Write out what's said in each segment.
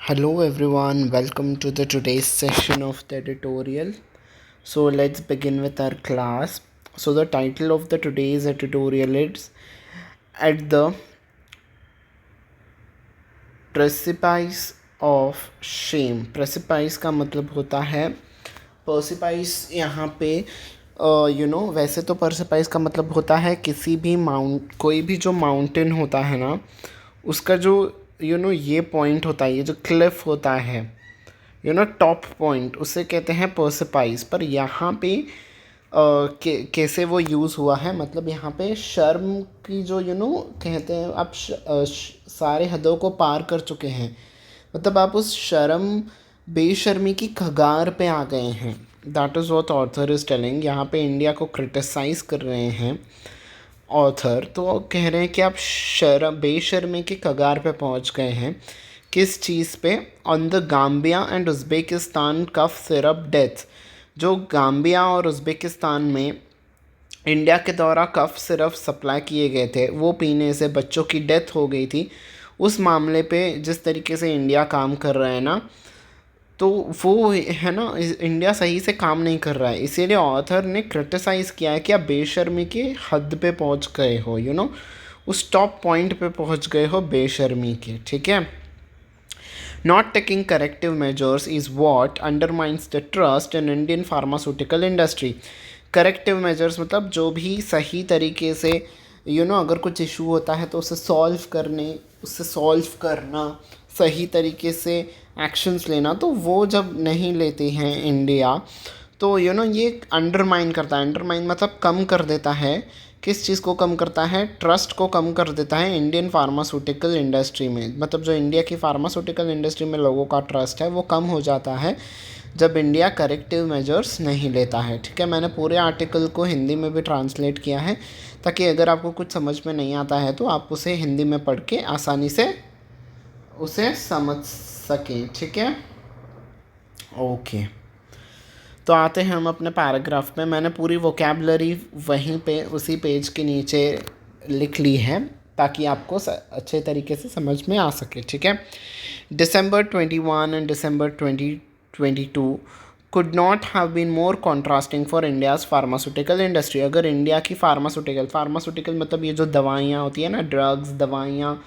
Hello everyone, welcome to the today's session of the tutorial. So let's begin with our class. So the title of the today's tutorial is At the Precipice of Shame. Precipice का मतलब होता है Precipice यहाँ पे वैसे तो precipice का मतलब होता है किसी भी कोई भी जो माउंटेन होता है ना उसका जो ये पॉइंट होता है, ये जो क्लिफ होता है, टॉप पॉइंट, उसे कहते हैं पर्सिपाइस। पर यहाँ पे कैसे वो यूज़ हुआ है, मतलब यहाँ पे शर्म की जो कहते हैं आप सारे हदों को पार कर चुके हैं, मतलब आप उस बेशर्मी की कगार पे आ गए हैं। That is what author is telling. यहाँ पे इंडिया को क्रिटिसाइज़ कर रहे हैं ऑथर, तो कह रहे हैं कि आप बेशर्मी की कगार पे पहुँच गए हैं। किस चीज़ पे? On the Gambia and Uzbekistan cough syrup death. जो गाम्बिया और उज़्बेकिस्तान में इंडिया के द्वारा कफ सिरप सप्लाई किए गए थे, वो पीने से बच्चों की डेथ हो गई थी। उस मामले पे जिस तरीके से इंडिया काम कर रहा है ना, तो वो है ना, इंडिया सही से काम नहीं कर रहा है। इसीलिए ऑथर ने क्रिटिसाइज़ किया है कि आप बेशर्मी के हद पे पहुंच गए हो, उस टॉप पॉइंट पे पहुंच गए हो बेशर्मी के, ठीक है। Not taking corrective measures is what undermines the trust in Indian pharmaceutical industry. Corrective measures मतलब जो भी सही तरीके से अगर कुछ इशू होता है तो उससे सॉल्व करना, सही तरीके से एक्शंस लेना, तो वो जब नहीं लेते हैं इंडिया, तो ये अंडरमाइन करता है। अंडरमाइन मतलब कम कर देता है। किस चीज़ को कम करता है? ट्रस्ट को कम कर देता है इंडियन फार्मास्यूटिकल इंडस्ट्री में। मतलब जो इंडिया की फार्मास्यूटिकल इंडस्ट्री में लोगों का ट्रस्ट है वो कम हो जाता है जब इंडिया करेक्टिव मेजर्स नहीं लेता है, ठीक है। मैंने पूरे आर्टिकल को हिंदी में भी ट्रांसलेट किया है ताकि अगर आपको कुछ समझ में नहीं आता है तो आप उसे हिंदी में पढ़ के आसानी से उसे समझ सकें, ठीक है। ओके, तो आते हैं हम अपने पैराग्राफ में। मैंने पूरी वोकैबलरी वहीं पे उसी पेज के नीचे लिख ली है ताकि आपको अच्छे तरीके से समझ में आ सके, ठीक है। December 21 and December 2022 could not have been more contrasting for India's pharmaceutical industry. अगर इंडिया की फार्मास्यूटिकल मतलब ये जो दवाइयाँ होती है ना, ड्रग्स, दवाइयाँ,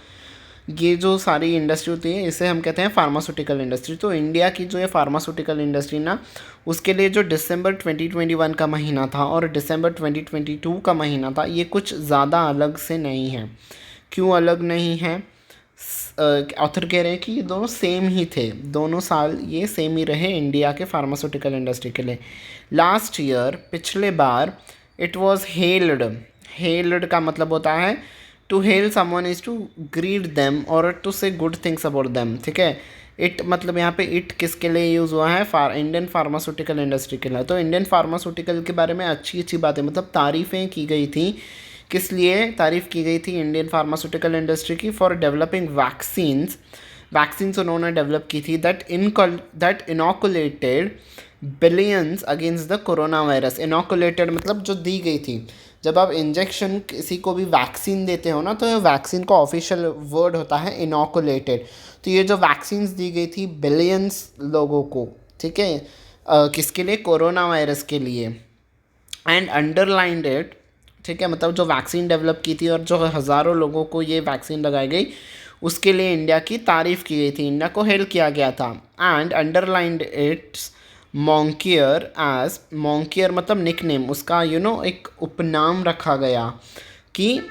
ये जो सारी इंडस्ट्री होती है इसे हम कहते हैं फार्मास्यूटिकल इंडस्ट्री। तो इंडिया की जो ये फार्मास्यूटिकल इंडस्ट्री ना, उसके लिए जो दिसंबर 2021 का महीना था और दिसंबर 2022 का महीना था, ये कुछ ज़्यादा अलग से नहीं है। क्यों अलग नहीं है? ऑथर कह रहे हैं कि ये दोनों सेम ही थे, दोनों साल ये सेम ही रहे इंडिया के फार्मास्यूटिकल इंडस्ट्री के लिए। लास्ट ईयर, पिछले बार, इट वॉज हेल्ड का मतलब होता है to hail someone is to greet them और to say good things about them, ठीक है। इट मतलब यहाँ पे इट किसके लिए यूज़ हुआ है? इंडियन फार्मास्यूटिकल इंडस्ट्री के लिए। तो इंडियन फार्मास्यूटिकल के बारे में अच्छी अच्छी बातें, मतलब तारीफ़ें की गई थी। किस लिए तारीफ़ की गई थी इंडियन फार्मास्यूटिकल इंडस्ट्री की? फॉर डेवलपिंग वैक्सीन्स उन्होंने डेवलप की थी that inoculated billions against the corona virus. Inoculated मतलब जो दी गई थी। जब आप इंजेक्शन किसी को भी वैक्सीन देते हो ना, तो ये वैक्सीन का ऑफिशियल वर्ड होता है इनॉकुलेटेड। तो ये जो वैक्सीन्स दी गई थी बिलियंस लोगों को, ठीक है, किसके लिए? कोरोना वायरस के लिए। एंड अंडरलाइंड इट, ठीक है, मतलब जो वैक्सीन डेवलप की थी और जो हज़ारों लोगों को ये वैक्सीन लगाई गई, उसके लिए इंडिया की तारीफ़ की गई थी, इंडिया को हेल्प किया गया था। एंड अंडरलाइंड इट्स मॉन्कियर मतलब निकनेम, उसका एक उपनाम रखा गया कि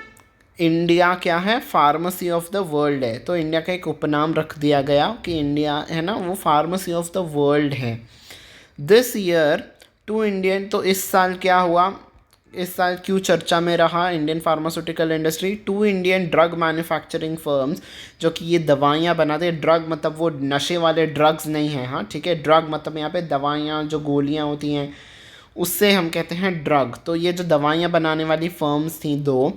इंडिया क्या है? फार्मेसी ऑफ द वर्ल्ड है। तो इंडिया का एक उपनाम रख दिया गया कि इंडिया है ना, वो फार्मेसी ऑफ द वर्ल्ड है। दिस ईयर टू इंडियन, तो इस साल क्या हुआ? इस साल क्यों चर्चा में रहा Indian pharmaceutical industry? To Indian drug manufacturing firms, जो कि ये दवाइयाँ बनाते हैं। ड्रग मतलब वो नशे वाले ड्रग्स नहीं हैं, हाँ ठीक है। ड्रग मतलब यहाँ पे दवाइयाँ, जो गोलियाँ होती हैं उससे हम कहते हैं ड्रग। तो ये जो दवाइयाँ बनाने वाली फर्म्स थी दो,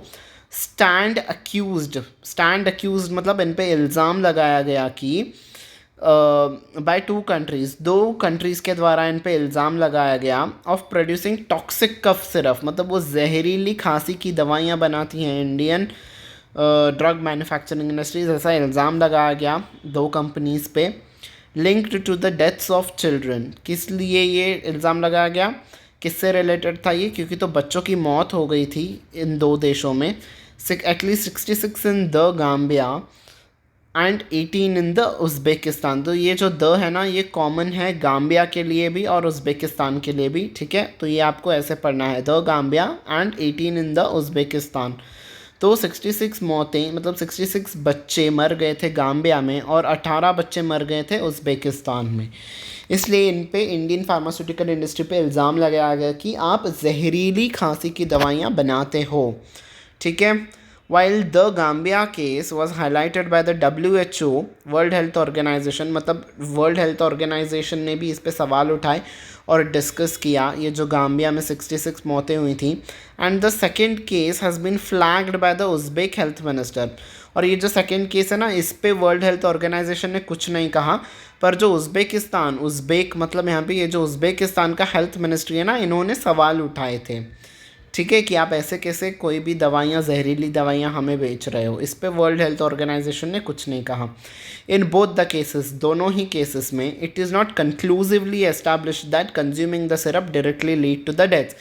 स्टैंड अक्यूज्ड मतलब इन पे इल्ज़ाम लगाया गया कि बाय टू कंट्रीज़, दो कंट्रीज़ के द्वारा इन पे इल्ज़ाम लगाया गया of producing toxic cough syrup, मतलब वो जहरीली खांसी की दवाइयाँ बनाती हैं इंडियन ड्रग मैन्युफैक्चरिंग इंडस्ट्रीज। ऐसा इल्ज़ाम लगाया गया दो कंपनीज़ पे। Linked to the deaths of children. किस लिए ये इल्ज़ाम लगाया गया, किससे रिलेटेड था ये, क्योंकि तो बच्चों की मौत हो गई थी इन दो देशों में, at least 66 in the Gambia and 18 in the Uzbekistan. तो ये जो द है ना, ये कॉमन है गाम्बिया के लिए भी और उज़्बेकिस्तान के लिए भी, ठीक है। तो ये आपको ऐसे पढ़ना है, the Gambia and 18 in the Uzbekistan. तो 66 मौतें, मतलब 66 बच्चे मर गए थे गाम्बिया में और 18 बच्चे मर गए थे उज़्बेकिस्तान में। इसलिए इन पे इंडियन फार्मास्यूटिकल इंडस्ट्री पे इल्ज़ाम लगाया गया कि आप जहरीली खांसी की दवाइयाँ बनाते हो, ठीक है। While the Gambia case was highlighted by the WHO, world health organisation, मतलब वर्ल्ड हेल्थ ऑर्गेनाइजेशन ने भी इस पे सवाल उठाए और डिस्कस किया, ये जो गाम्बिया में 66 मौतें हुई थी। And the second case has been flagged by the Uzbek health minister. और ये जो सेकेंड केस है ना, इस पे वर्ल्ड हेल्थ ऑर्गेनाइजेशन ने कुछ नहीं कहा, पर जो उज़्बेक मतलब यहाँ पे ये जो उज़्बेकिस्तान का हेल्थ मिनिस्ट्री है ना, इन्होंने सवाल उठाए थे, ठीक है, कि आप ऐसे कैसे कोई भी दवाइयाँ, जहरीली दवाइयाँ हमें बेच रहे हो। इस पे वर्ल्ड हेल्थ ऑर्गेनाइजेशन ने कुछ नहीं कहा। इन बोथ द केसेस, दोनों ही केसेस में, it is not conclusively established that consuming the syrup directly lead to the death.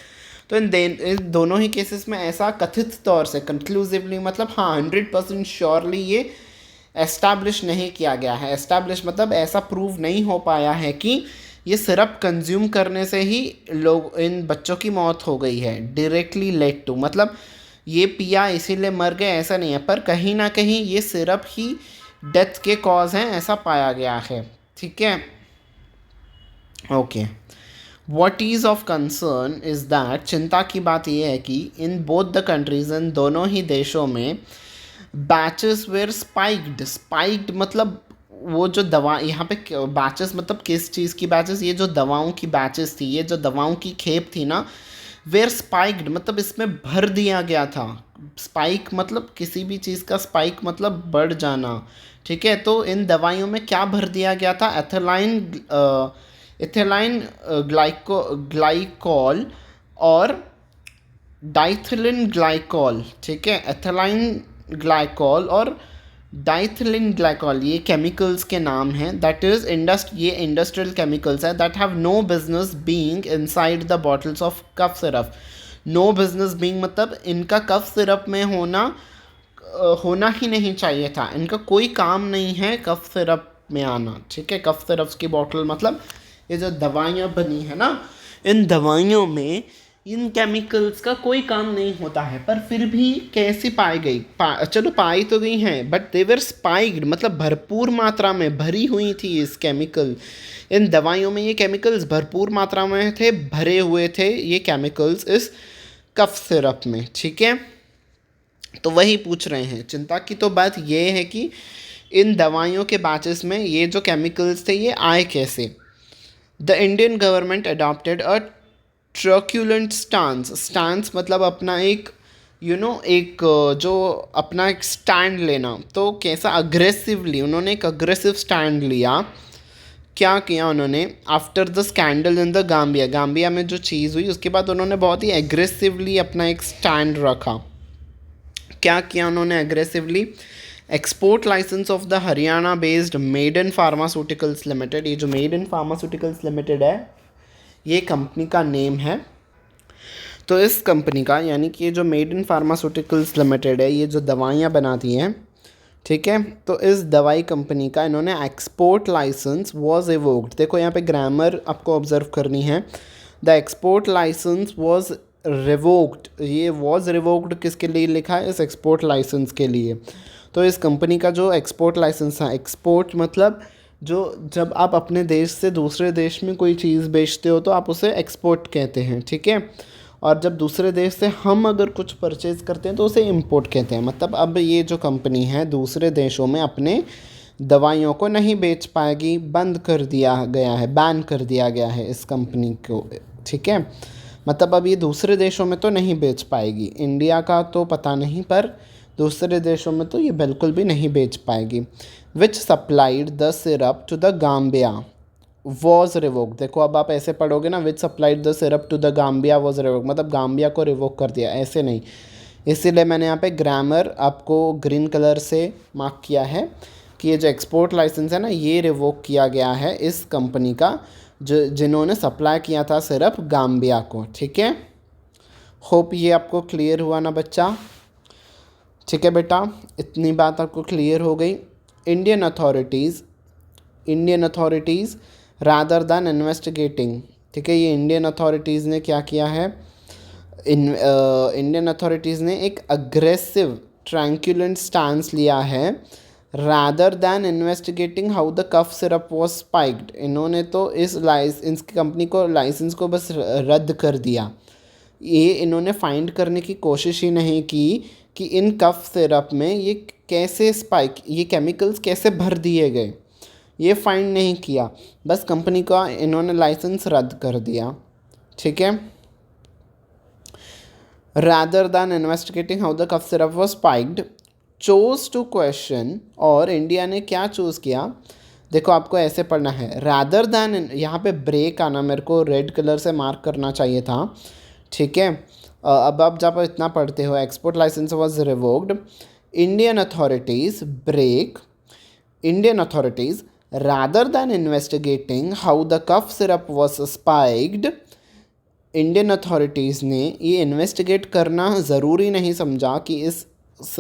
तो इन दोनों ही केसेस में ऐसा कथित तौर से, कंक्लूसिवली मतलब हाँ 100% श्योरली ये एस्टैब्लिश नहीं किया गया है। एस्टैब्लिश मतलब ऐसा प्रूव नहीं हो पाया है कि ये सिरप कंज्यूम करने से ही इन बच्चों की मौत हो गई है, डायरेक्टली लेड टू, मतलब ये पिया इसीलिए मर गए, ऐसा नहीं है, पर कहीं ना कहीं ये सिरप ही डेथ के कॉज हैं, ऐसा पाया गया है, ठीक है। Okay, what is of concern is that, चिंता की बात यह है कि इन बोथ द कंट्रीज, इन दोनों ही देशों में बैचेस वेयर स्पाइक्ड मतलब वो जो दवा, यहाँ पे बैचेस मतलब किस चीज़ की बैचेस, ये जो दवाओं की बैचेस थी, ये जो दवाओं की खेप थी ना, वेयर स्पाइक्ड मतलब इसमें भर दिया गया था। स्पाइक मतलब किसी भी चीज़ का स्पाइक मतलब बढ़ जाना, ठीक है। तो इन दवाइयों में क्या भर दिया गया था, एथिलाइन ग्लाइकॉल और डाइथिलिन ग्लाइकॉल, ठीक है। एथिलाइन ग्लाइकॉल और डाइथिलिन ग्लाइकॉल, ये केमिकल्स के नाम हैं, दैट इज़ ये इंडस्ट्रियल केमिकल्स है that have no business being inside the bottles of cough syrup. No business being मतलब इनका कफ सिरप में होना ही नहीं चाहिए था, इनका कोई काम नहीं है कफ सिरप में आना, ठीक है। कफ सिरप की बॉटल मतलब ये जो दवाइयाँ बनी है ना, इन दवाइयों में इन केमिकल्स का कोई काम नहीं होता है, पर फिर भी कैसी पाई गई, चलो पाई तो गई हैं, बट दे वर स्पाइक्ड मतलब भरपूर मात्रा में भरी हुई थी इस केमिकल, इन दवाइयों में ये केमिकल्स भरपूर मात्रा में थे, भरे हुए थे ये केमिकल्स इस कफ सिरप में, ठीक है। तो वही पूछ रहे हैं, चिंता की तो बात ये है कि इन दवाइयों के बैचेस में ये जो केमिकल्स थे ये आए कैसे। The Indian government adopted a ट्रक्यूलेंट stance मतलब अपना एक एक जो अपना एक स्टैंड लेना, तो कैसा अग्रेसिवली उन्होंने एक अग्रेसिव स्टैंड लिया। क्या किया उन्होंने, after the scandal in the Gambia में जो चीज़ हुई उसके बाद उन्होंने बहुत ही एग्रेसिवली अपना एक स्टैंड रखा। क्या किया उन्होंने aggressively, export licence of the Haryana based Maiden Pharmaceuticals Limited, ये जो मेडन फार्मास्यूटिकल्स लिमिटेड है ये कंपनी का नेम है। तो इस कंपनी का यानी कि ये जो मेडन फार्मास्यूटिकल्स लिमिटेड है, ये जो दवाइयाँ बनाती हैं, ठीक है, तो इस दवाई कंपनी का इन्होंने एक्सपोर्ट लाइसेंस वॉज रिवोक्ड। देखो यहाँ पे ग्रामर आपको ऑब्जर्व करनी है, the export licence was revoked, ये वॉज रिवोक्ड किसके लिए लिखा है, इस एक्सपोर्ट लाइसेंस के लिए। तो इस कंपनी का जो एक्सपोर्ट लाइसेंस है, एक्सपोर्ट मतलब जो जब आप अपने देश से दूसरे देश में कोई चीज़ बेचते हो तो आप उसे एक्सपोर्ट कहते हैं, ठीक है। और जब दूसरे देश से हम अगर कुछ परचेज़ करते हैं तो उसे इंपोर्ट कहते हैं। मतलब अब ये जो कंपनी है दूसरे देशों में अपने दवाइयों को नहीं बेच पाएगी, बंद कर दिया गया है, बैन कर दिया गया है इस कंपनी को, ठीक है। मतलब अब ये दूसरे देशों में तो नहीं बेच पाएगी, इंडिया का तो पता नहीं पर दूसरे देशों में तो ये बिल्कुल भी नहीं बेच पाएगी। Which supplied the syrup to the Gambia was revoke. देखो अब आप ऐसे पढ़ोगे ना, which supplied the syrup to the Gambia was revoke, मतलब गाम्बिया को रिवोक कर दिया, ऐसे नहीं। इसीलिए मैंने यहाँ पे ग्रामर आपको ग्रीन कलर से मार्क किया है। कि ये जो एक्सपोर्ट लाइसेंस है ना, ये रिवोक किया गया है इस कंपनी का जो जिन्होंने सप्लाई किया था सिर्फ गाम्बिया को। ठीक है, होप ये आपको क्लियर हुआ ना बच्चा। ठीक है बेटा, इतनी बात आपको क्लियर हो गई। Indian authorities rather than investigating. ठीक है, ये इंडियन अथॉरिटीज़ ने क्या किया है, इंडियन अथॉरिटीज़ ने एक अग्रेसिव ट्रैंक्युलेंट स्टांस लिया है rather than investigating how the cough syrup was spiked. इन्होंने तो इस कंपनी को लाइसेंस को बस रद्द कर दिया। ये इन्होंने फाइंड करने की कोशिश ही नहीं की कि इन कफ सिरप में ये कैसे ये केमिकल्स कैसे भर दिए गए, ये फाइंड नहीं किया, बस कंपनी का इन्होंने लाइसेंस रद्द कर दिया। ठीक है, rather than investigating how the cough syrup was spiked, chose to question। और इंडिया ने क्या चूज़ किया, देखो आपको ऐसे पढ़ना है, rather than, यहाँ पे ब्रेक आना मेरे को रेड कलर से मार्क करना चाहिए था। ठीक है, अब आप जब इतना पढ़ते हो, export licence was revoked, Indian authorities rather than investigating how the cough syrup was spiked, Indian authorities ने ये इन्वेस्टिगेट करना ज़रूरी नहीं समझा कि इस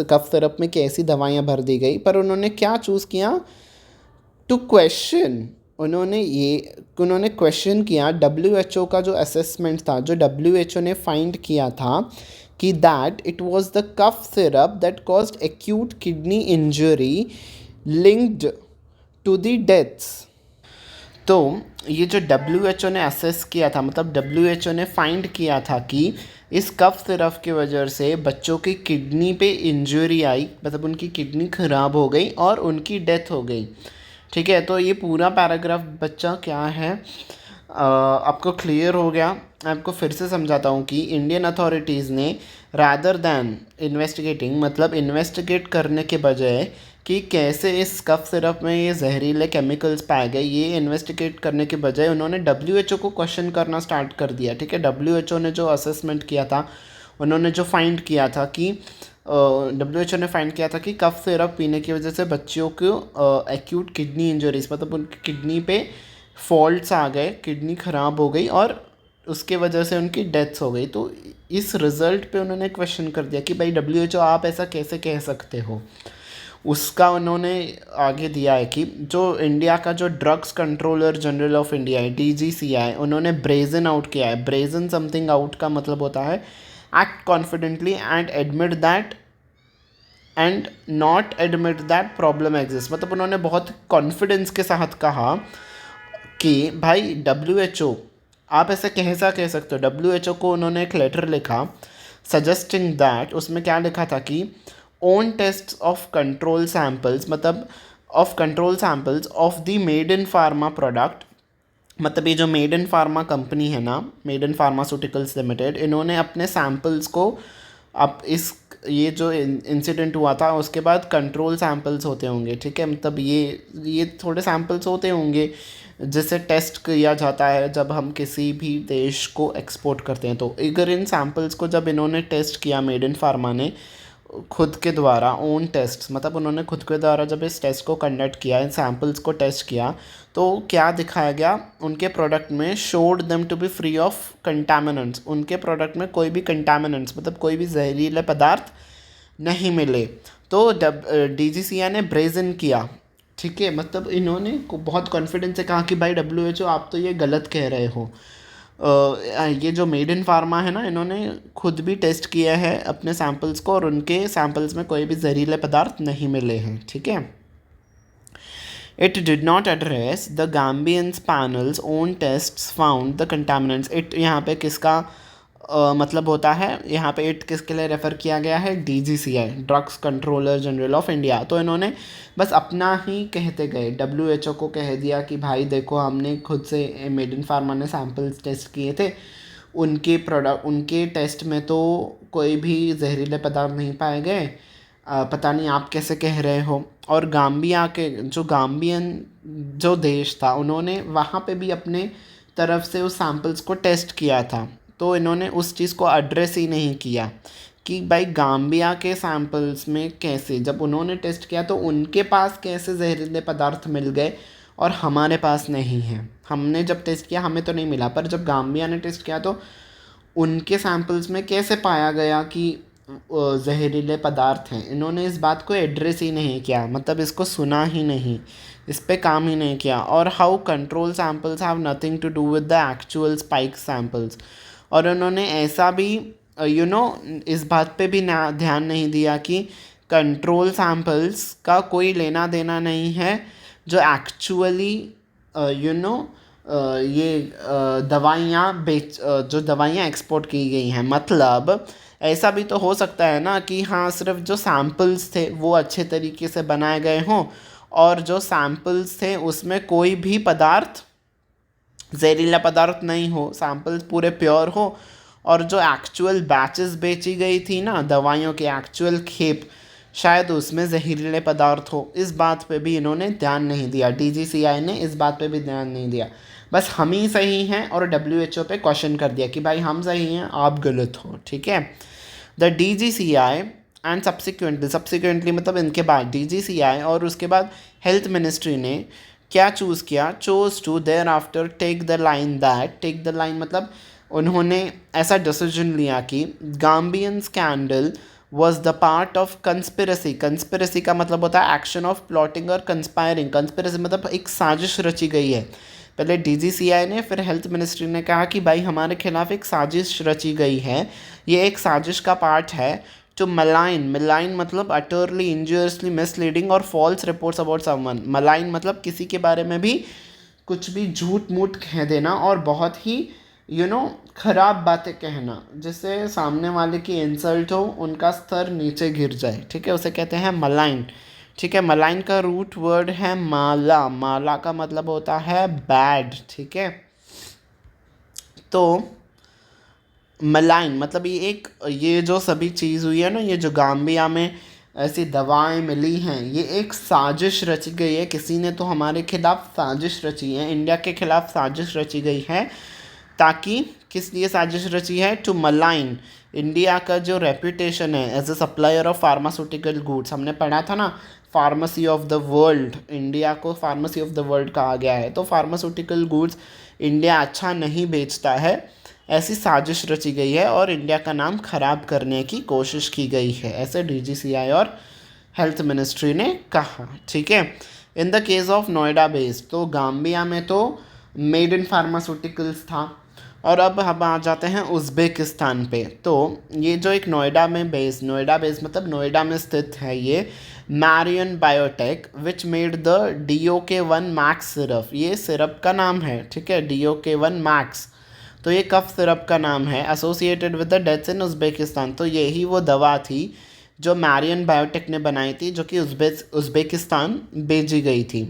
कफ सिरप में कैसी दवाइयाँ भर दी गई, पर उन्होंने क्या चूज़ किया, टू क्वेश्चन। उन्होंने क्वेश्चन किया WHO का जो असेसमेंट था, जो WHO ने फाइंड किया था कि that it was the cough syrup that caused acute kidney injury linked to the deaths. तो ये जो WHO ने असेस किया था, मतलब WHO ने फाइंड किया था कि इस कफ सिरप की वजह से बच्चों की किडनी पे इंजरी आई, मतलब उनकी किडनी ख़राब हो गई और उनकी डेथ हो गई। ठीक है, तो ये पूरा पैराग्राफ बच्चा क्या है, आपको क्लियर हो गया। आपको फिर से समझाता हूँ कि इंडियन अथॉरिटीज़ ने रादर दैन इन्वेस्टिगेटिंग, मतलब इन्वेस्टिगेट करने के बजाय कि कैसे इस कफ सिरप में ये जहरीले केमिकल्स पाए गए, ये इन्वेस्टिगेट करने के बजाय उन्होंने WHO को क्वेश्चन करना स्टार्ट कर दिया। ठीक है, WHO ने जो असेसमेंट किया था, उन्होंने जो फाइंड किया था कि WHO ने फाइंड किया था कि कफ सिरप पीने की वजह से बच्चों को एक्यूट किडनी इंजरीज, मतलब उनकी किडनी पे फॉल्ट्स आ गए, किडनी ख़राब हो गई और उसके वजह से उनकी डेथ्स हो गई। तो इस रिज़ल्ट पे उन्होंने क्वेश्चन कर दिया कि भाई WHO आप ऐसा कैसे कह सकते हो। उसका उन्होंने आगे दिया है कि जो इंडिया का जो drugs controller general of India है, DGCI, उन्होंने ब्रेजन आउट किया है। ब्रेजन समथिंग आउट का मतलब होता है act confidently and admit that and not admit that problem exist. मतलब उन्होंने बहुत कॉन्फिडेंस के साथ कहा कि भाई WHO आप ऐसे कैसा कह सकते हो। WHO को उन्होंने एक लेटर लिखा सजेस्टिंग दैट, उसमें क्या लिखा था कि own test of control samples, मतलब of control samples of the made in pharma product. मतलब ये जो मेड इन फार्मा कंपनी है ना, मेड इन फार्मास्यूटिकल्स लिमिटेड, इन्होंने अपने सैम्पल्स को अब ये जो इंसिडेंट हुआ था उसके बाद कंट्रोल सैम्पल्स होते होंगे। ठीक है, मतलब ये थोड़े सैम्पल्स होते होंगे जिसे टेस्ट किया जाता है जब हम किसी भी देश को एक्सपोर्ट करते हैं। तो अगर इन सैम्पल्स को जब इन्होंने टेस्ट किया, मेड इन फार्मा ने खुद के द्वारा ओन टेस्ट, मतलब उन्होंने खुद के द्वारा जब इस टेस्ट को कंडक्ट किया, इन सैम्पल्स को टेस्ट किया, तो क्या दिखाया गया उनके प्रोडक्ट में, showed them to be free of contaminants. उनके प्रोडक्ट में कोई भी कंटामिनेंट्स, मतलब कोई भी जहरीले पदार्थ नहीं मिले। तो DGCI ने ब्रेजन किया। ठीक है, मतलब इन्होंने बहुत कॉन्फिडेंस से कहा कि भाई WHO आप तो ये गलत कह रहे हो। ये जो मेड इन फार्मा है ना, इन्होंने खुद भी टेस्ट किया है अपने सैम्पल्स को और उनके सैम्पल्स में कोई भी जहरीले पदार्थ नहीं मिले हैं। ठीक है, it did not address the Gambian's panels own tests found the contaminants. It यहाँ पे किसका मतलब होता है, यहाँ पे इट किसके लिए रेफ़र किया गया है, DGCI, drugs controller general of India. तो इन्होंने बस अपना ही कहते गए, WHO को कह दिया कि भाई देखो हमने खुद से, मेड इन फार्मा ने सैम्पल्स टेस्ट किए थे, उनके टेस्ट में तो कोई भी जहरीले पदार्थ नहीं पाए गए, पता नहीं आप कैसे कह रहे हो। और गाम्बियन जो देश था, उन्होंने वहाँ पे भी अपने तरफ से उस सैम्पल्स को टेस्ट किया था, तो इन्होंने उस चीज़ को एड्रेस ही नहीं किया कि भाई गाम्बिया के सैंपल्स में कैसे, जब उन्होंने टेस्ट किया तो उनके पास कैसे जहरीले पदार्थ मिल गए और हमारे पास नहीं है। हमने जब टेस्ट किया हमें तो नहीं मिला, पर जब गाम्बिया ने टेस्ट किया तो उनके सैंपल्स में कैसे पाया गया कि जहरीले पदार्थ हैं। इन्होंने इस बात को एड्रेस ही नहीं किया, मतलब इसको सुना ही नहीं, इस पे काम ही नहीं किया। और how control samples have nothing to do with the actual spike samples. और उन्होंने ऐसा भी इस बात पे भी ध्यान नहीं दिया कि कंट्रोल सैंपल्स का कोई लेना देना नहीं है जो एक्चुअली ये दवाइयाँ जो दवाइयाँ एक्सपोर्ट की गई हैं। मतलब ऐसा भी तो हो सकता है ना कि हाँ, सिर्फ जो सैंपल्स थे वो अच्छे तरीके से बनाए गए हों और जो सैंपल्स थे उसमें कोई भी पदार्थ, जहरीला पदार्थ नहीं हो, सैंपल्स पूरे प्योर हो, और जो एक्चुअल बैचेस बेची गई थी ना दवाइयों की एक्चुअल खेप, शायद उसमें जहरीले पदार्थ हो। इस बात पे भी इन्होंने ध्यान नहीं दिया, DGCI ने इस बात पे भी ध्यान नहीं दिया। बस हम ही सही हैं और WHO पे क्वेश्चन कर दिया कि भाई हम सही हैं आप गलत हो, ठीक है। द DGCI एंड सब्सिक्वेंटली मतलब इनके बाद DGCI और उसके बाद हेल्थ मिनिस्ट्री ने क्या चूज़ किया, chose to their after take the line मतलब उन्होंने ऐसा डिसीजन लिया कि Gambian scandal was the part of conspiracy का मतलब होता है एक्शन ऑफ प्लॉटिंग और कंस्पायरिंग। कंस्पिरेसी मतलब एक साजिश रची गई है। पहले DGCI ने, फिर हेल्थ मिनिस्ट्री ने कहा कि भाई हमारे खिलाफ एक साजिश रची गई है, ये एक साजिश का पार्ट है टू मलाइन मतलब अटरली इंजूरियसली मिसलीडिंग और false reports about someone. Malign मतलब किसी के बारे में भी कुछ भी झूठ मूठ कह देना और बहुत ही खराब बातें कहना, जिससे सामने वाले की इंसल्ट हो, उनका स्तर नीचे गिर जाए, ठीक है, उसे कहते हैं मलाइन। ठीक है, मलाइन का रूट वर्ड है माला का मतलब होता है बैड, ठीक है। तो मलाइन मतलब ये जो सभी चीज़ हुई है ना, ये जो गाम्बिया में ऐसी दवाएं मिली हैं, ये एक साजिश रची गई है। किसी ने तो हमारे खिलाफ साजिश रची है, इंडिया के खिलाफ साजिश रची गई है, ताकि किस लिए साजिश रची है, टू मलाइन इंडिया का जो रेपुटेशन है as a supplier of pharmaceutical goods. हमने पढ़ा था ना, pharmacy of the world, India को फार्मेसी ऑफ द वर्ल्ड कहा गया है। तो फार्मास्यूटिकल गुड्स इंडिया अच्छा नहीं बेचता है, ऐसी साजिश रची गई है और इंडिया का नाम खराब करने की कोशिश की गई है, ऐसे DGCI और हेल्थ मिनिस्ट्री ने कहा, ठीक है। In the case of Noida base, तो गाम्बिया में तो मेड इन फार्मास्यूटिकल्स था। और अब हम आ जाते हैं उज़्बेकिस्तान पे। तो ये जो एक नोएडा बेस मतलब नोएडा में स्थित है ये Marion Biotech which made the DOK1 max syrup. ये सिरप का नाम है, ठीक है, DOK1 मैक्स। तो ये कफ सिरप का नाम है, associated with the deaths in Uzbekistan. तो यही वो दवा थी जो मैरियन बायोटेक ने बनाई थी, जो कि उज़्बेकिस्तान भेजी गई थी।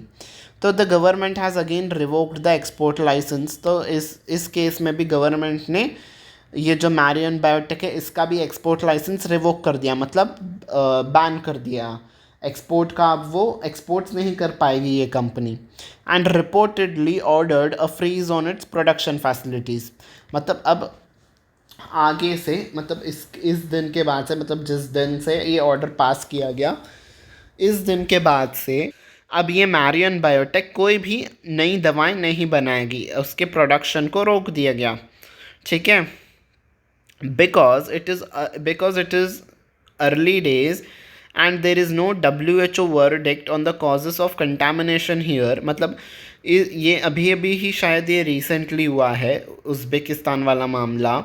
तो the government has again revoked the export licence. तो इस केस में भी गवर्नमेंट ने ये जो मैरियन बायोटेक है इसका भी एक्सपोर्ट लाइसेंस रिवोक कर दिया, मतलब बैन कर दिया एक्सपोर्ट का। अब वो एक्सपोर्ट्स नहीं कर पाएगी ये company. And reportedly ordered a freeze on its production facilities. मतलब अब आगे से, मतलब इस दिन के बाद से, मतलब जिस दिन से ये ऑर्डर पास किया गया, इस दिन के बाद से अब ये मैरियन बायोटेक कोई भी नई दवाएं नहीं बनाएगी, उसके प्रोडक्शन को रोक दिया गया, ठीक है। Because it is early days and there is no WHO verdict on the causes of contamination here. मतलब ये अभी ही शायद ये रिसेंटली हुआ है उज़्बेकिस्तान वाला मामला,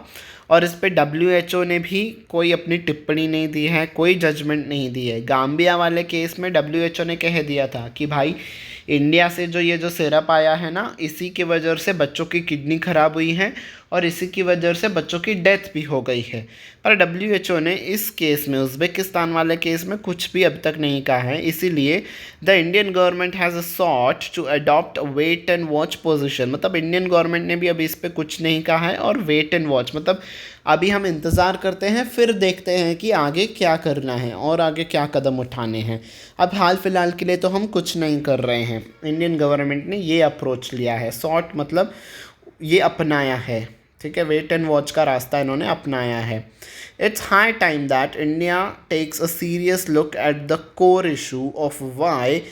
और इस पे WHO ने भी कोई अपनी टिप्पणी नहीं दी है, कोई जजमेंट नहीं दी है। गाम्बिया वाले केस में WHO ने कह दिया था कि भाई इंडिया से ये जो सिरप आया है ना, इसी की वजह से बच्चों की किडनी ख़राब हुई है और इसी की वजह से बच्चों की डेथ भी हो गई है। पर WHO ने इस केस में, उज़्बेकिस्तान वाले केस में कुछ भी अब तक नहीं कहा है। इसीलिए the Indian government has sought to adopt wait and watch position. मतलब इंडियन गवर्नमेंट ने भी अभी इस पर कुछ नहीं कहा है, और वेट एंड वॉच मतलब अभी हम इंतज़ार करते हैं, फिर देखते हैं कि आगे क्या करना है और आगे क्या कदम उठाने हैं। अब हाल फिलहाल के लिए तो हम कुछ नहीं कर रहे हैं। इंडियन गवर्नमेंट ने ये अप्रोच लिया है, सॉट मतलब ये अपनाया है, ठीक है, वेट एंड वॉच का रास्ता इन्होंने अपनाया है. It's high time that India takes a serious look at the core issue of why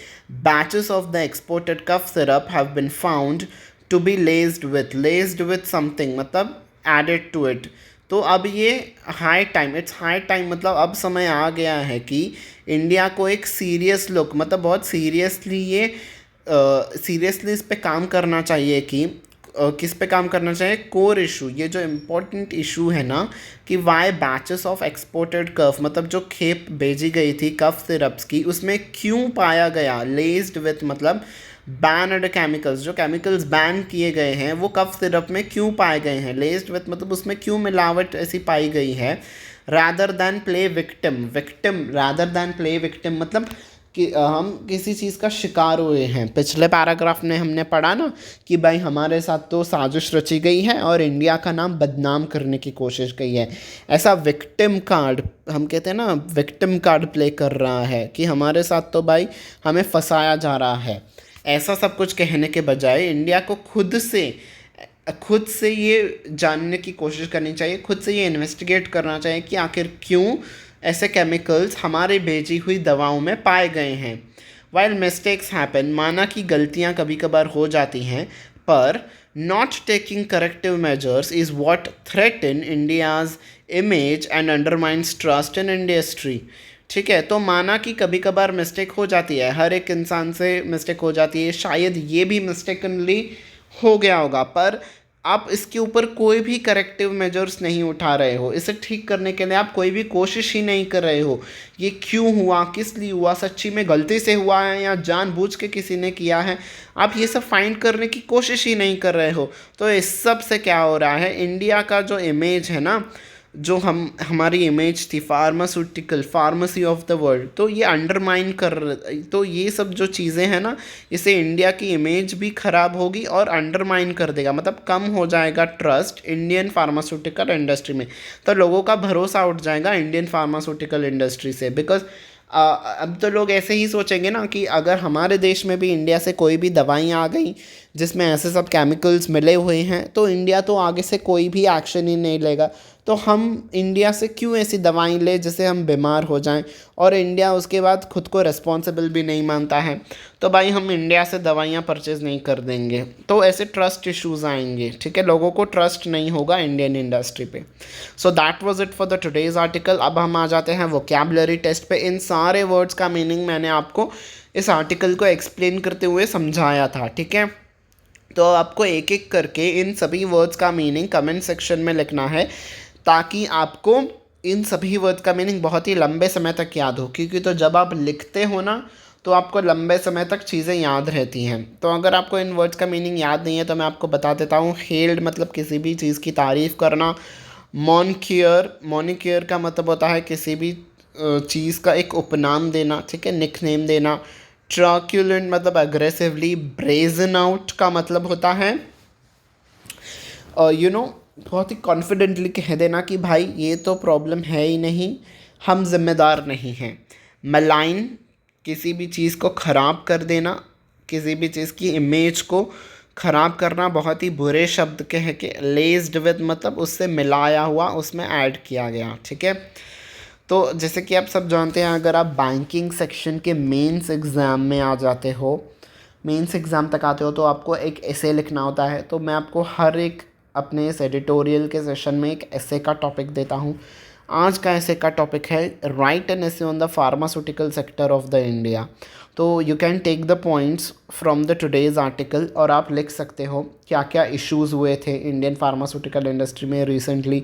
batches of the exported cough syrup have been found to be laced with something, मतलब added to it. तो अब ये it's high time मतलब अब समय आ गया है कि इंडिया को एक सीरियस लुक, मतलब बहुत सीरियसली इस पे काम करना चाहिए कि किस पे काम करना चाहिए, कोर इशू, ये जो इम्पोर्टेंट इशू है ना कि वाई बैचेस ऑफ एक्सपोर्टेड कफ, मतलब जो खेप भेजी गई थी कफ सिरप्स की, उसमें क्यों पाया गया लेस्ड विथ मतलब बैनड केमिकल्स, जो केमिकल्स बैन किए गए हैं वो कफ सिरप में क्यों पाए गए हैं, लेस्ड विथ मतलब उसमें क्यों मिलावट ऐसी पाई गई है. रादर दैन प्ले विक्टिम मतलब कि हम किसी चीज़ का शिकार हुए हैं. पिछले पैराग्राफ में हमने पढ़ा ना कि भाई हमारे साथ तो साजिश रची गई है और इंडिया का नाम बदनाम करने की कोशिश की है. ऐसा विक्टिम कार्ड, हम कहते हैं ना विक्टिम कार्ड प्ले कर रहा है कि हमारे साथ तो भाई हमें फंसाया जा रहा है. ऐसा सब कुछ कहने के बजाय इंडिया को खुद से ये जानने की कोशिश करनी चाहिए, खुद से ये इन्वेस्टिगेट करना चाहिए कि आखिर क्यों ऐसे केमिकल्स हमारे भेजी हुई दवाओं में पाए गए हैं. वाइल मिस्टेक्स हैपन, माना कि गलतियां कभी कभार हो जाती हैं, पर not taking corrective measures is what threaten India's image and undermines trust in industry. ठीक है, तो माना कि कभी कभार मिस्टेक हो जाती है, हर एक इंसान से मिस्टेक हो जाती है, शायद ये भी मिस्टेकनली हो गया होगा, पर आप इसके ऊपर कोई भी करेक्टिव मेजर्स नहीं उठा रहे हो, इसे ठीक करने के लिए आप कोई भी कोशिश ही नहीं कर रहे हो. ये क्यों हुआ, किस लिए हुआ, सच्ची में गलती से हुआ है या जानबूझ के किसी ने किया है, आप ये सब फाइंड करने की कोशिश ही नहीं कर रहे हो. तो इस सब से क्या हो रहा है, इंडिया का जो इमेज है ना, जो हमारी इमेज थी फार्मेसी ऑफ द वर्ल्ड, तो ये अंडरमाइन तो ये सब जो चीज़ें हैं ना, इससे इंडिया की इमेज भी ख़राब होगी और अंडरमाइन कर देगा, मतलब कम हो जाएगा ट्रस्ट इंडियन फार्मास्यूटिकल इंडस्ट्री में. तो लोगों का भरोसा उठ जाएगा इंडियन फार्मास्यूटिकल इंडस्ट्री से. बिकॉज अब तो लोग ऐसे ही सोचेंगे ना कि अगर हमारे देश में भी इंडिया से कोई भी दवाइयाँ आ गई जिसमें ऐसे सब केमिकल्स मिले हुए हैं, तो इंडिया तो आगे से कोई भी एक्शन ही नहीं लेगा. तो हम इंडिया से क्यों ऐसी दवाएं लें जिससे हम बीमार हो जाएं, और इंडिया उसके बाद खुद को रिस्पॉन्सिबल भी नहीं मानता है, तो भाई हम इंडिया से दवाइयाँ परचेज़ नहीं कर देंगे. तो ऐसे ट्रस्ट इश्यूज़ आएंगे. ठीक है, लोगों को ट्रस्ट नहीं होगा इंडियन इंडस्ट्री पे. So that was it for the today's article. अब हम आ जाते हैं वोकैबुलरी टेस्ट पे. इन सारे वर्ड्स का मीनिंग मैंने आपको इस आर्टिकल को एक्सप्लेन करते हुए समझाया था. ठीक है, तो आपको एक एक करके इन सभी वर्ड्स का मीनिंग कमेंट सेक्शन में लिखना है, ताकि आपको इन सभी वर्ड्स का मीनिंग बहुत ही लंबे समय तक याद हो. क्योंकि तो जब आप लिखते हो ना, तो आपको लंबे समय तक चीज़ें याद रहती हैं. तो अगर आपको इन वर्ड्स का मीनिंग याद नहीं है तो मैं आपको बता देता हूँ. हेल्ड मतलब किसी भी चीज़ की तारीफ़ करना. मॉनिक्योर का मतलब होता है किसी भी चीज़ का एक उपनाम देना. ठीक है, निकनेम देना. ट्रक्यूलेंट मतलब अग्रेसिवली. ब्रेजन आउट का मतलब होता है बहुत ही कॉन्फिडेंटली कह देना कि भाई ये तो प्रॉब्लम है ही नहीं, हम जिम्मेदार नहीं हैं. मलाइन किसी भी चीज़ को ख़राब कर देना, किसी भी चीज़ की इमेज को ख़राब करना, बहुत ही बुरे शब्द कह के. लेस्ड विद मतलब उससे मिलाया हुआ, उसमें ऐड किया गया. ठीक है, तो जैसे कि आप सब जानते हैं, अगर आप बैंकिंग सेक्शन के मेंस एग्ज़ाम में आ जाते हो, मेंस एग्ज़ाम तक आते हो, तो आपको एक एसे लिखना होता है. तो मैं आपको हर एक अपने इस एडिटोरियल के सेशन में एक एसे का टॉपिक देता हूँ. आज का एसे का टॉपिक है right an essay on the pharmaceutical sector of the India. तो you can take the points from the today's article और आप लिख सकते हो क्या क्या इश्यूज़ हुए थे इंडियन फार्मास्यूटिकल इंडस्ट्री में रिसेंटली,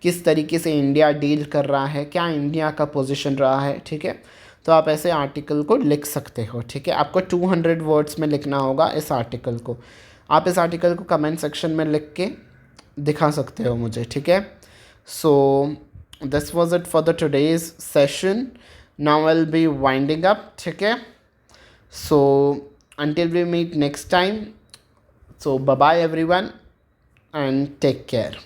किस तरीके से इंडिया डील कर रहा है, क्या इंडिया का पोजीशन रहा है. ठीक है, तो आप ऐसे आर्टिकल को लिख सकते हो. ठीक है, आपको 200 वर्ड्स में लिखना होगा इस आर्टिकल को. आप इस आर्टिकल को कमेंट सेक्शन में लिख के दिखा सकते हो मुझे. ठीक है, so this was it for the today's session. Now I will be winding up. ठीक है, so until we meet next time, so bye bye everyone and take care.